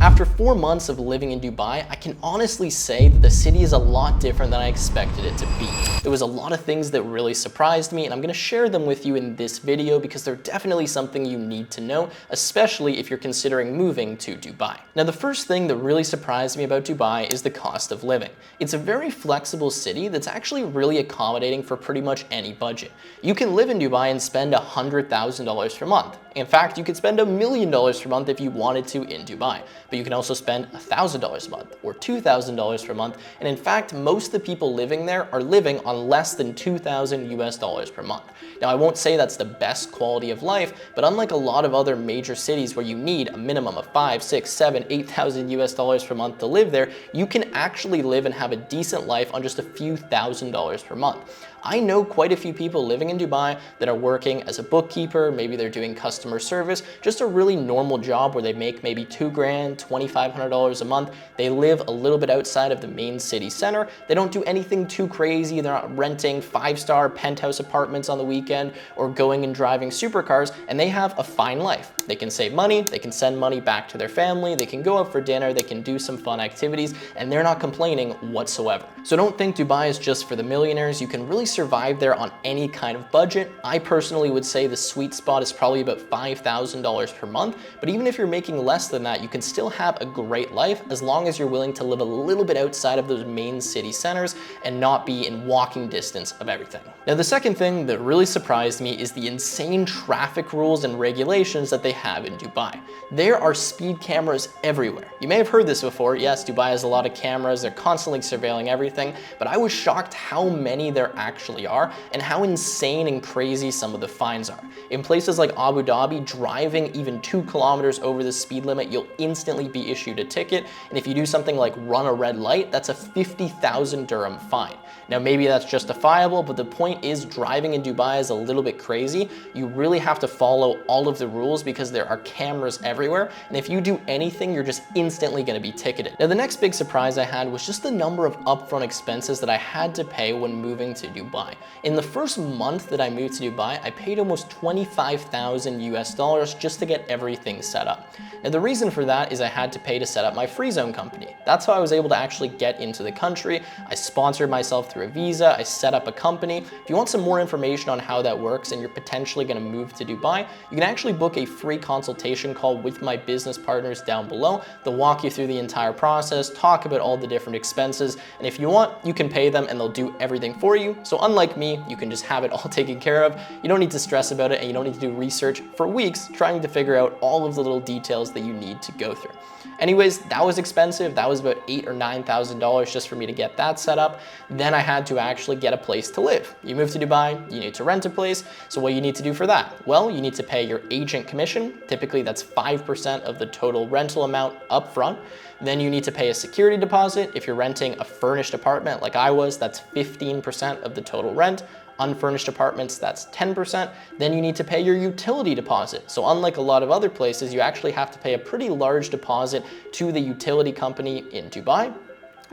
After 4 months of living in Dubai, I can honestly say that the city is a lot different than I expected it to be. There was a lot of things that really surprised me, and I'm gonna share them with you in this video because they're definitely something you need to know, especially if you're considering moving to Dubai. Now, the first thing that really surprised me about Dubai is the cost of living. It's a very flexible city that's actually really accommodating for pretty much any budget. You can live in Dubai and spend $100,000 per month. In fact, you could spend $1 million per month if you wanted to in Dubai, but you can also spend $1,000 a month or $2,000 per month. And in fact, most of the people living there are living on less than $2,000 per month. Now, I won't say that's the best quality of life, but unlike a lot of other major cities where you need a minimum of $5,000, $6,000, $7,000, $8,000 per month to live there, you can actually live and have a decent life on just a few $1,000s per month. I know quite a few people living in Dubai that are working as a bookkeeper, maybe they're doing customer service, just a really normal job where they make maybe $2,000, $2,500 a month. They live a little bit outside of the main city center. They don't do anything too crazy. They're not renting 5-star penthouse apartments on the weekend or going and driving supercars, and they have a fine life. They can save money, they can send money back to their family, they can go out for dinner, they can do some fun activities, and they're not complaining whatsoever. So don't think Dubai is just for the millionaires. You can really survive there on any kind of budget. I personally would say the sweet spot is probably about $5,000 per month, but even if you're making less than that, you can still have a great life as long as you're willing to live a little bit outside of those main city centers and not be in walking distance of everything. Now, the second thing that really surprised me is the insane traffic rules and regulations that they have in Dubai. There are speed cameras everywhere. You may have heard this before. Yes, Dubai has a lot of cameras. They're constantly surveilling everything, but I was shocked how many there actually are and how insane and crazy some of the fines are. In places like Abu Dhabi, driving even 2 kilometers over the speed limit, you'll instantly be issued a ticket. And if you do something like run a red light, that's a 50,000 dirham fine. Now, maybe that's justifiable, but the point is driving in Dubai is a little bit crazy. You really have to follow all of the rules because there are cameras everywhere. And if you do anything, you're just instantly going to be ticketed. Now, the next big surprise I had was just the number of upfront expenses that I had to pay when moving to Dubai. In the first month that I moved to Dubai, I paid almost $25,000 just to get everything set up. Now, the reason for that is I had to pay to set up my free zone company. That's how I was able to actually get into the country. I sponsored myself through a visa. I set up a company. If you want some more information on how that works and you're potentially going to move to Dubai, you can actually book a free consultation call with my business partners down below. They'll walk you through the entire process, talk about all the different expenses, and if you want, you can pay them and they'll do everything for you. So unlike me, you can just have it all taken care of. You don't need to stress about it and you don't need to do research for weeks trying to figure out all of the little details that you need to go through. Anyways, that was expensive. That was about $8,000 or $9,000 just for me to get that set up. Then I had to actually get a place to live. You move to Dubai, you need to rent a place. So what you need to do for that? Well, you need to pay your agent commission. Typically that's 5% of the total rental amount up front. Then you need to pay a security deposit. If you're renting a furnished apartment like I was, that's 15% of the total rent. Unfurnished apartments, that's 10%. Then you need to pay your utility deposit. So unlike a lot of other places, you actually have to pay a pretty large deposit to the utility company in Dubai.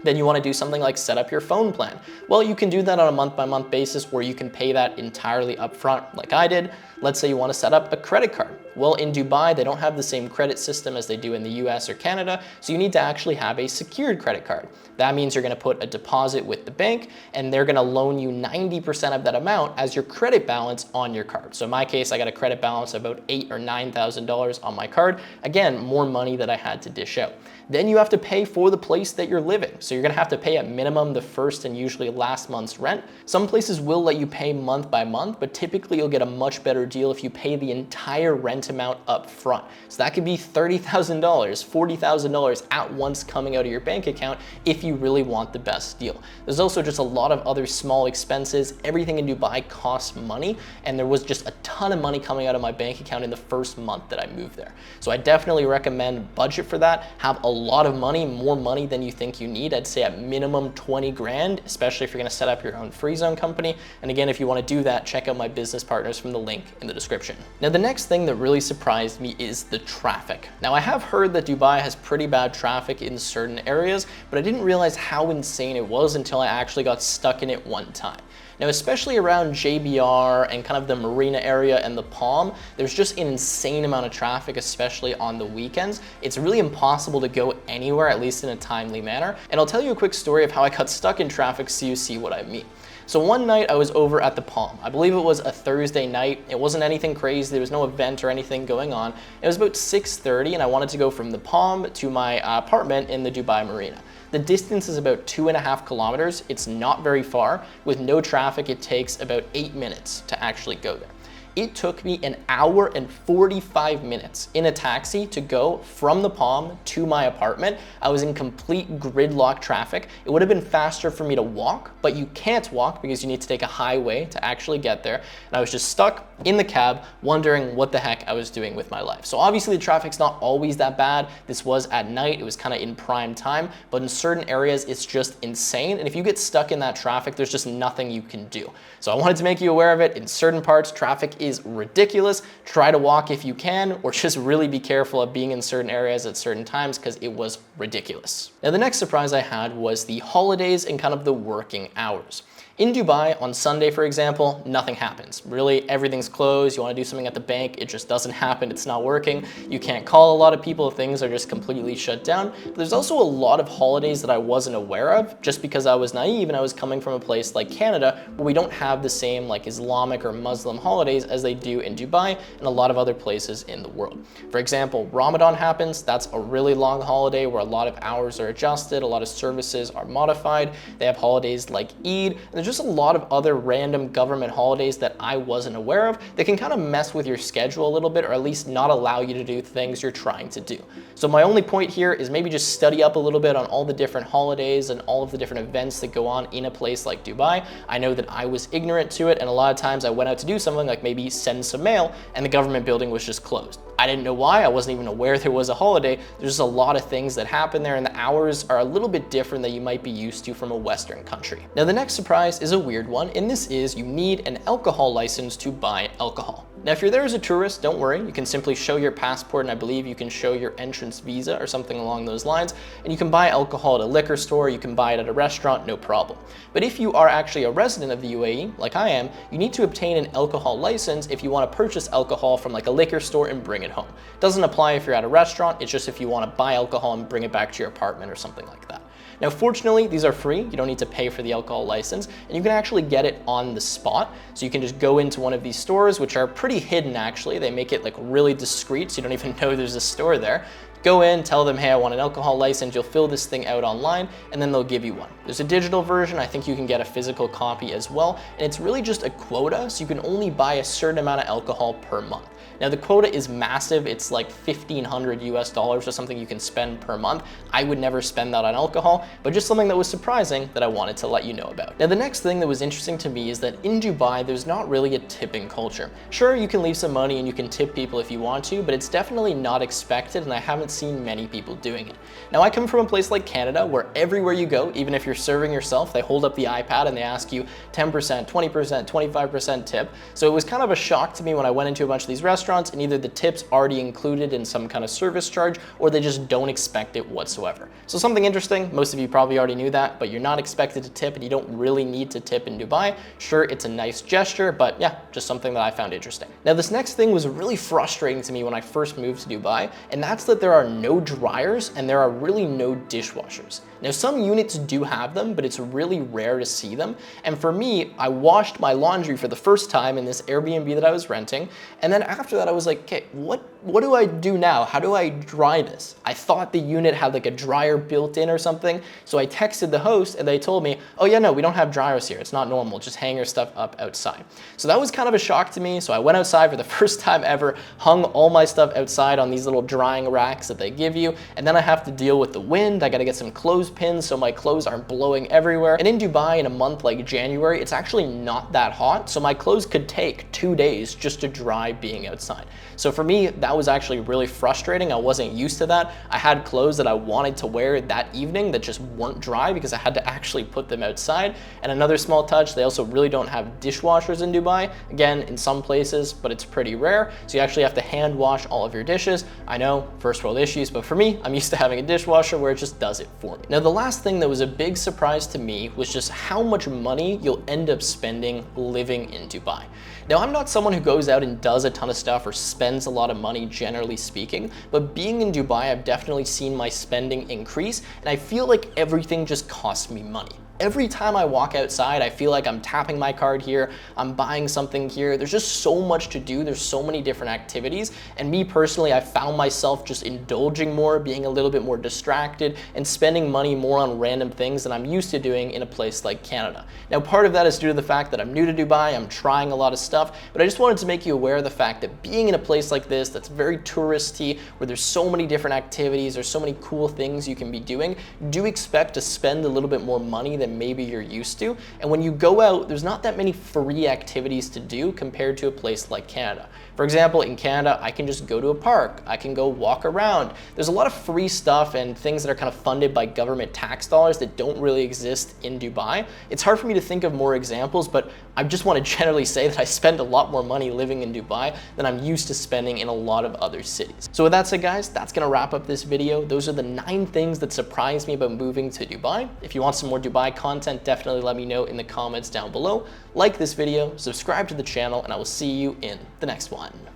Then you want to do something like set up your phone plan. Well, you can do that on a month-by-month basis where you can pay that entirely upfront like I did. Let's say you want to set up a credit card. Well, in Dubai, they don't have the same credit system as they do in the US or Canada, so you need to actually have a secured credit card. That means you're going to put a deposit with the bank and they're going to loan you 90% of that amount as your credit balance on your card. So in my case, I got a credit balance of about $8,000 or $9,000 on my card. Again, more money that I had to dish out. Then you have to pay for the place that you're living. So you're going to have to pay at minimum the first and usually last month's rent. Some places will let you pay month by month, but typically you'll get a much better deal if you pay the entire rent amount up front. So that could be $30,000, $40,000 at once coming out of your bank account if you really want the best deal. There's also just a lot of other small expenses. Everything in Dubai costs money, and there was just a ton of money coming out of my bank account in the first month that I moved there. So I definitely recommend budget for that. Have a lot of money, more money than you think you need. I'd say at minimum 20 grand, especially if you're going to set up your own free zone company. And again, if you want to do that, check out my business partners from the link in the description. Now, the next thing that really surprised me is the traffic. Now, I have heard that Dubai has pretty bad traffic in certain areas, but I didn't realize how insane it was until I actually got stuck in it one time. Now, especially around JBR and kind of the Marina area and the Palm, there's just an insane amount of traffic, especially on the weekends. It's really impossible to go anywhere, at least in a timely manner. And I'll tell you a quick story of how I got stuck in traffic so you see what I mean. So one night I was over at the Palm. I believe it was a Thursday night. It wasn't anything crazy. There was no event or anything going on. It was about 6:30 and I wanted to go from the Palm to my apartment in the Dubai Marina. The distance is about 2.5 kilometers. It's not very far. With no traffic, it takes about 8 minutes to actually go there. It took me an hour and 45 minutes in a taxi to go from the Palm to my apartment. I was in complete gridlock traffic. It would have been faster for me to walk, but you can't walk because you need to take a highway to actually get there. And I was just stuck in the cab wondering what the heck I was doing with my life. So obviously the traffic's not always that bad. This was at night. It was kind of in prime time, but in certain areas it's just insane. And if you get stuck in that traffic, there's just nothing you can do. So I wanted to make you aware of it. In certain parts, traffic is ridiculous. Try to walk if you can, or just really be careful of being in certain areas at certain times because it was ridiculous. Now, the next surprise I had was the holidays and kind of the working hours. In Dubai, on Sunday, for example, nothing happens. Really, everything's closed. You want to do something at the bank, it just doesn't happen. It's not working. You can't call a lot of people. Things are just completely shut down. But there's also a lot of holidays that I wasn't aware of just because I was naive and I was coming from a place like Canada where we don't have the same like Islamic or Muslim holidays as they do in Dubai and a lot of other places in the world. For example, Ramadan happens. That's a really long holiday where a lot of hours are adjusted, a lot of services are modified. They have holidays like Eid. And there's just a lot of other random government holidays that I wasn't aware of that can kind of mess with your schedule a little bit, or at least not allow you to do things you're trying to do. So my only point here is maybe just study up a little bit on all the different holidays and all of the different events that go on in a place like Dubai. I know that I was ignorant to it, and a lot of times I went out to do something like maybe send some mail and the government building was just closed. I didn't know why. I wasn't even aware there was a holiday. There's just a lot of things that happen there, and the hours are a little bit different than you might be used to from a Western country. Now, the next surprise is a weird one, and this is you need an alcohol license to buy alcohol. Now, if you're there as a tourist, don't worry. You can simply show your passport, and I believe you can show your entrance visa or something along those lines, and you can buy alcohol at a liquor store, you can buy it at a restaurant, no problem. But if you are actually a resident of the UAE, like I am, you need to obtain an alcohol license if you want to purchase alcohol from like a liquor store and bring it home. It doesn't apply if you're at a restaurant, it's just if you want to buy alcohol and bring it back to your apartment or something like that. Now, fortunately, these are free. You don't need to pay for the alcohol license, and you can actually get it on the spot. So you can just go into one of these stores, which are pretty hidden actually. They make it like really discreet, so you don't even know there's a store there. Go in, tell them, hey, I want an alcohol license. You'll fill this thing out online, and then they'll give you one. There's a digital version. I think you can get a physical copy as well, and it's really just a quota, so you can only buy a certain amount of alcohol per month. Now, the quota is massive. It's like $1,500 US or something you can spend per month. I would never spend that on alcohol, but just something that was surprising that I wanted to let you know about. Now, the next thing that was interesting to me is that in Dubai, there's not really a tipping culture. Sure, you can leave some money and you can tip people if you want to, but it's definitely not expected, and I haven't seen many people doing it. Now, I come from a place like Canada where everywhere you go, even if you're serving yourself, they hold up the iPad and they ask you 10%, 20%, 25% tip. So it was kind of a shock to me when I went into a bunch of these restaurants and either the tip's already included in some kind of service charge or they just don't expect it whatsoever. So something interesting, most of you probably already knew that, but you're not expected to tip and you don't really need to tip in Dubai. Sure, it's a nice gesture, but yeah, just something that I found interesting. Now, this next thing was really frustrating to me when I first moved to Dubai, and that's that there are no dryers and there are really no dishwashers. Now, some units do have them, but it's really rare to see them. And for me, I washed my laundry for the first time in this Airbnb that I was renting. And then after that, I was like, okay, what do I do now? How do I dry this? I thought the unit had like a dryer built in or something. So I texted the host and they told me, oh yeah, no, we don't have dryers here. It's not normal. Just hang your stuff up outside. So that was kind of a shock to me. So I went outside for the first time ever, hung all my stuff outside on these little drying racks that they give you. And then I have to deal with the wind. I got to get some clothespins so my clothes aren't blowing everywhere. And in Dubai in a month like January, it's actually not that hot. So my clothes could take 2 days just to dry being outside. So for me, that that was actually really frustrating. I wasn't used to that. I had clothes that I wanted to wear that evening that just weren't dry because I had to actually put them outside. And another small touch, they also really don't have dishwashers in Dubai. Again, in some places, but it's pretty rare. So you actually have to hand wash all of your dishes. I know, first world issues, but for me, I'm used to having a dishwasher where it just does it for me. Now, the last thing that was a big surprise to me was just how much money you'll end up spending living in Dubai. Now, I'm not someone who goes out and does a ton of stuff or spends a lot of money, generally speaking, but being in Dubai, I've definitely seen my spending increase, and I feel like everything just costs me money. Every time I walk outside, I feel like I'm tapping my card here, I'm buying something here. There's just so much to do. There's so many different activities. And me personally, I found myself just indulging more, being a little bit more distracted, and spending money more on random things than I'm used to doing in a place like Canada. Now, part of that is due to the fact that I'm new to Dubai, I'm trying a lot of stuff, but I just wanted to make you aware of the fact that being in a place like this that's very touristy, where there's so many different activities, there's so many cool things you can be doing, do expect to spend a little bit more money than maybe you're used to. And when you go out, there's not that many free activities to do compared to a place like Canada. For example, in Canada, I can just go to a park, I can go walk around. There's a lot of free stuff and things that are kind of funded by government tax dollars that don't really exist in Dubai. It's hard for me to think of more examples, but I just want to generally say that I spend a lot more money living in Dubai than I'm used to spending in a lot of other cities. So with that said, guys, that's going to wrap up this video. Those are the 9 things that surprised me about moving to Dubai. If you want some more Dubai content, definitely let me know in the comments down below. Like this video, subscribe to the channel, and I will see you in the next one.